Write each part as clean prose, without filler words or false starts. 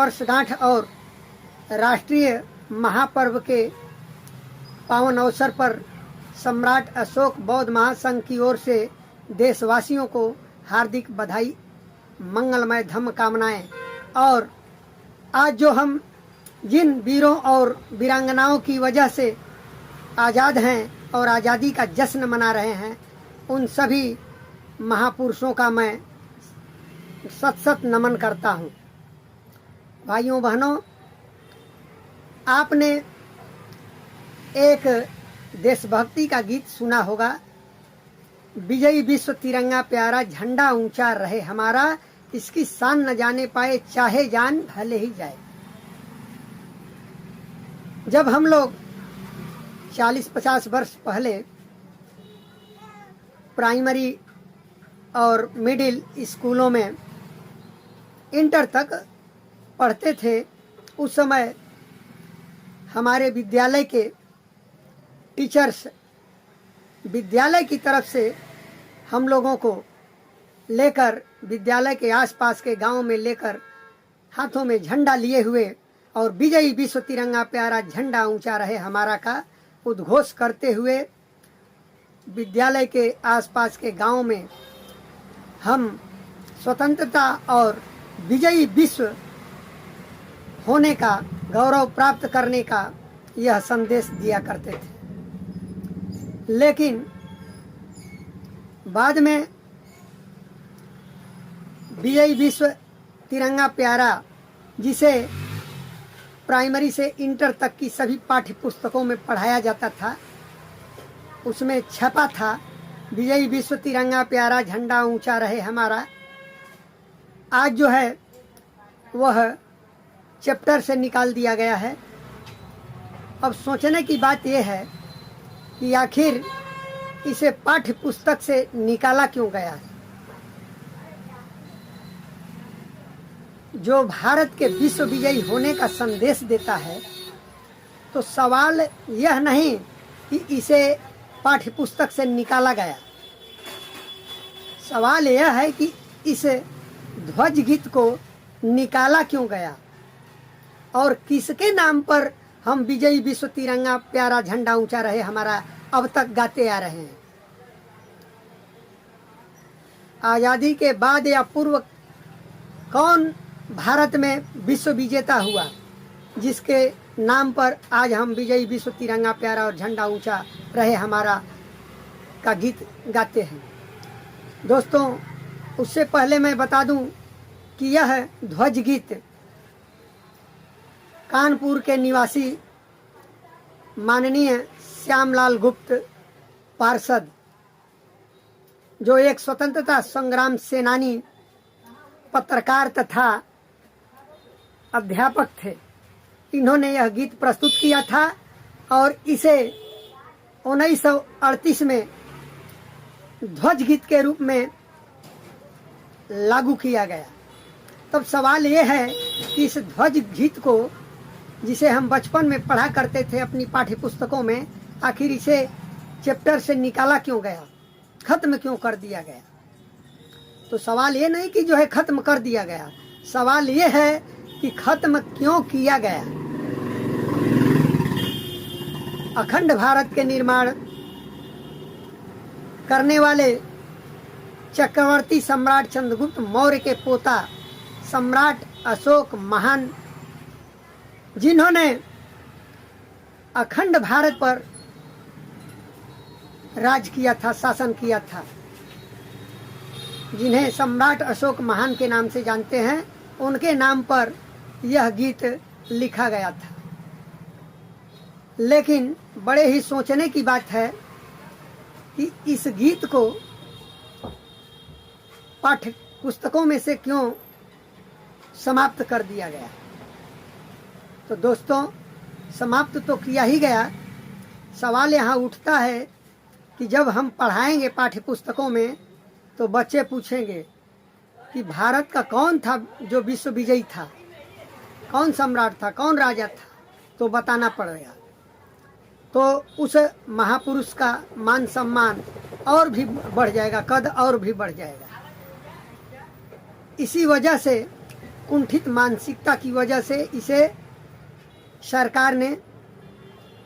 वर्षगांठ और राष्ट्रीय महापर्व के पावन अवसर पर सम्राट अशोक बौद्ध महासंघ की ओर से देशवासियों को हार्दिक बधाई, मंगलमय धम्म कामनाएं। और आज जो हम जिन वीरों और वीरांगनाओं की वजह से आज़ाद हैं और आज़ादी का जश्न मना रहे हैं, उन सभी महापुरुषों का मैं सत सत नमन करता हूँ। भाइयों बहनों, आपने एक देशभक्ति का गीत सुना होगा, विजयी विश्व तिरंगा प्यारा, झंडा ऊंचा रहे हमारा, इसकी शान न जाने पाए चाहे जान भले ही जाए। जब हम लोग 40-50 वर्ष पहले प्राइमरी और मिडिल स्कूलों में इंटर तक पढ़ते थे, उस समय हमारे विद्यालय के टीचर्स विद्यालय की तरफ से हम लोगों को लेकर विद्यालय के आसपास के गांव में लेकर हाथों में झंडा लिए हुए और विजयी विश्व तिरंगा प्यारा, झंडा ऊंचा रहे हमारा का उद्घोष करते हुए विद्यालय के आसपास के गांव में हम स्वतंत्रता और विजयी विश्व होने का, गौरव प्राप्त करने का यह संदेश दिया करते थे। लेकिन बाद में विजयी विश्व तिरंगा प्यारा, जिसे प्राइमरी से इंटर तक की सभी पाठ्य पुस्तकों में पढ़ाया जाता था, उसमें छपा था विजयी विश्व तिरंगा प्यारा, झंडा ऊंचा रहे हमारा। आज जो है वह चैप्टर से निकाल दिया गया है। अब सोचने की बात यह है कि आखिर इसे पाठ्य पुस्तक से निकाला क्यों गया है। जो भारत के विश्व विजयी होने का संदेश देता है, तो सवाल यह नहीं कि इसे पाठ्य पुस्तक से निकाला गया, सवाल यह है कि इस ध्वज गीत को निकाला क्यों गया और किसके नाम पर हम विजयी विश्व तिरंगा प्यारा, झंडा ऊंचा रहे हमारा अब तक गाते आ रहे हैं। आज़ादी के बाद या पूर्व कौन भारत में विश्व विजेता हुआ जिसके नाम पर आज हम विजयी विश्व तिरंगा प्यारा और झंडा ऊंचा रहे हमारा का गीत गाते हैं। दोस्तों, उससे पहले मैं बता दूं कि यह ध्वज गीत कानपुर के निवासी माननीय श्यामलाल गुप्त पार्षद, जो एक स्वतंत्रता संग्राम सेनानी, पत्रकार तथा अध्यापक थे, इन्होंने यह गीत प्रस्तुत किया था और इसे 1938 में ध्वज गीत के रूप में लागू किया गया। तब सवाल ये है कि इस ध्वज गीत को, जिसे हम बचपन में पढ़ा करते थे अपनी पाठ्य पुस्तकों में, आखिर इसे चैप्टर से निकाला क्यों गया, खत्म क्यों कर दिया गया। तो सवाल ये नहीं कि जो है खत्म कर दिया गया, सवाल ये है कि खत्म क्यों किया गया। अखंड भारत के निर्माण करने वाले चक्रवर्ती सम्राट चंद्रगुप्त मौर्य के पोता सम्राट अशोक महान, जिन्होंने अखंड भारत पर राज किया था, शासन किया था, जिन्हें सम्राट अशोक महान के नाम से जानते हैं, उनके नाम पर यह गीत लिखा गया था। लेकिन बड़े ही सोचने की बात है कि इस गीत को पाठ्य पुस्तकों में से क्यों समाप्त कर दिया गया। तो दोस्तों, समाप्त तो किया ही गया, सवाल यहाँ उठता है कि जब हम पढ़ाएंगे पाठ्य पुस्तकों में तो बच्चे पूछेंगे कि भारत का कौन था जो विश्व विजयी था, कौन सम्राट था, कौन राजा था, तो बताना पड़ेगा। तो उस महापुरुष का मान सम्मान और भी बढ़ जाएगा, कद और भी बढ़ जाएगा। इसी वजह से कुंठित मानसिकता की वजह से इसे सरकार ने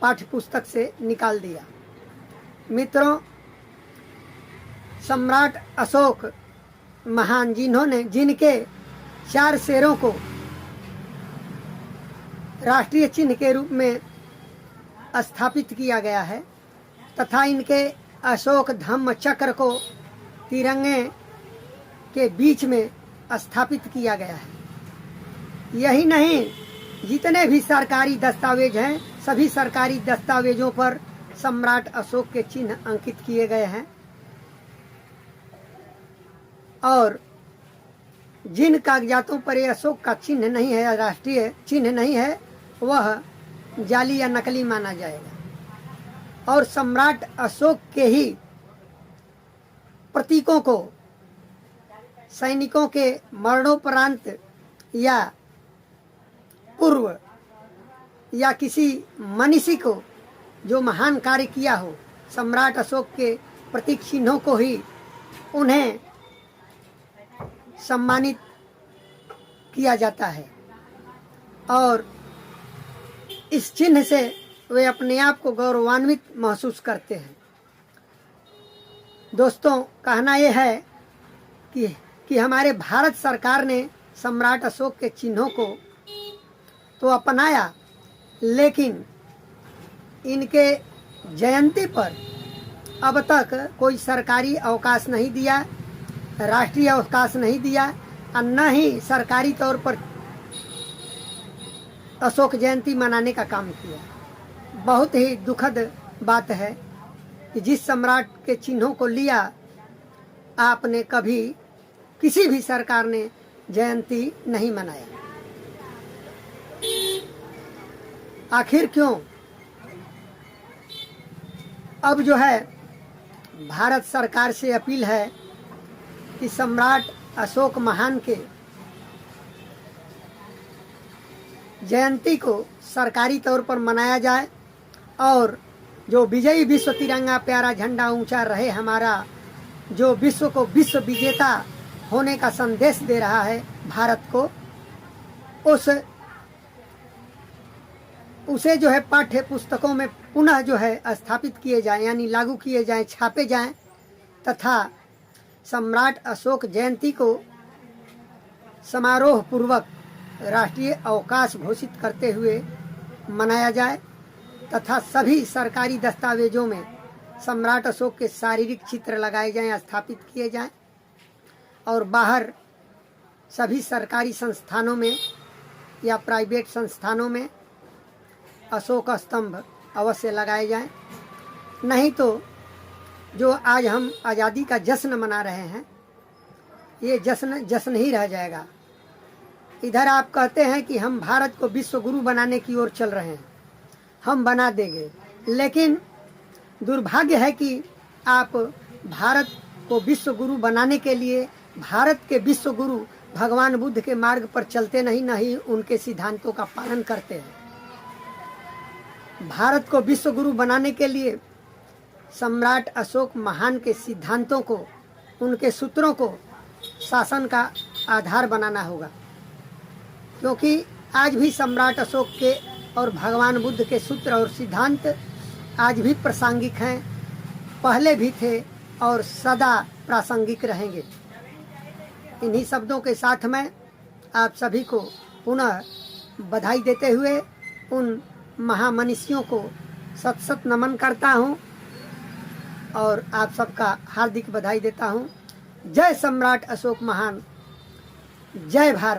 पाठ्य पुस्तक से निकाल दिया। मित्रों, सम्राट अशोक महान जिनके 4 शेरों को राष्ट्रीय चिन्ह के रूप में स्थापित किया गया है तथा इनके अशोक धम्म चक्र को तिरंगे के बीच में स्थापित किया गया है। यही नहीं, जितने भी सरकारी दस्तावेज हैं सभी सरकारी दस्तावेजों पर सम्राट अशोक के चिन्ह अंकित किए गए हैं और जिन कागजातों पर ये अशोक का चिन्ह नहीं है, राष्ट्रीय चिन्ह नहीं है, वह जाली या नकली माना जाएगा। और सम्राट अशोक के ही प्रतीकों को सैनिकों के मरणोपरांत या पूर्व या किसी मनीषी को जो महान कार्य किया हो, सम्राट अशोक के प्रतीक चिन्हों को ही उन्हें सम्मानित किया जाता है और इस चिन्ह से वे अपने आप को गौरवान्वित महसूस करते हैं। दोस्तों, कहना यह है कि हमारे भारत सरकार ने सम्राट अशोक के चिन्हों को तो अपनाया, लेकिन इनके जयंती पर अब तक कोई सरकारी अवकाश नहीं दिया, राष्ट्रीय अवकाश नहीं दिया और न ही सरकारी तौर पर अशोक जयंती मनाने का काम किया। बहुत ही दुखद बात है कि जिस सम्राट के चिन्हों को लिया आपने कभी किसी भी सरकार ने जयंती नहीं मनाया। आखिर क्यों? अब जो है भारत सरकार से अपील है कि सम्राट अशोक महान के जयंती को सरकारी तौर पर मनाया जाए और जो विजयी विश्व तिरंगा प्यारा झंडा ऊंचा रहे हमारा, जो विश्व को विश्व विजेता होने का संदेश दे रहा है भारत को, उसे जो है पाठ्य पुस्तकों में पुनः जो है स्थापित किए जाएं, यानी लागू किए जाएं, छापे जाएं तथा सम्राट अशोक जयंती को समारोह पूर्वक राष्ट्रीय अवकाश घोषित करते हुए मनाया जाए तथा सभी सरकारी दस्तावेजों में सम्राट अशोक के शारीरिक चित्र लगाए जाएं, स्थापित किए जाएं और बाहर सभी सरकारी संस्थानों में या प्राइवेट संस्थानों में अशोक स्तंभ अवश्य लगाए जाएं। नहीं तो जो आज हम आज़ादी का जश्न मना रहे हैं, ये जश्न ही रह जाएगा। इधर आप कहते हैं कि हम भारत को विश्व गुरु बनाने की ओर चल रहे हैं, हम बना देंगे, लेकिन दुर्भाग्य है कि आप भारत को विश्व गुरु बनाने के लिए भारत के विश्व गुरु भगवान बुद्ध के मार्ग पर चलते नहीं उनके सिद्धांतों का पालन करते हैं। भारत को विश्व गुरु बनाने के लिए सम्राट अशोक महान के सिद्धांतों को, उनके सूत्रों को शासन का आधार बनाना होगा, क्योंकि आज भी सम्राट अशोक के और भगवान बुद्ध के सूत्र और सिद्धांत आज भी प्रासंगिक हैं, पहले भी थे और सदा प्रासंगिक रहेंगे। इन्हीं शब्दों के साथ में आप सभी को पुनः बधाई देते हुए उन महामनीषियों को सत सत नमन करता हूँ और आप सबका हार्दिक बधाई देता हूँ। जय सम्राट अशोक महान, जय भारत।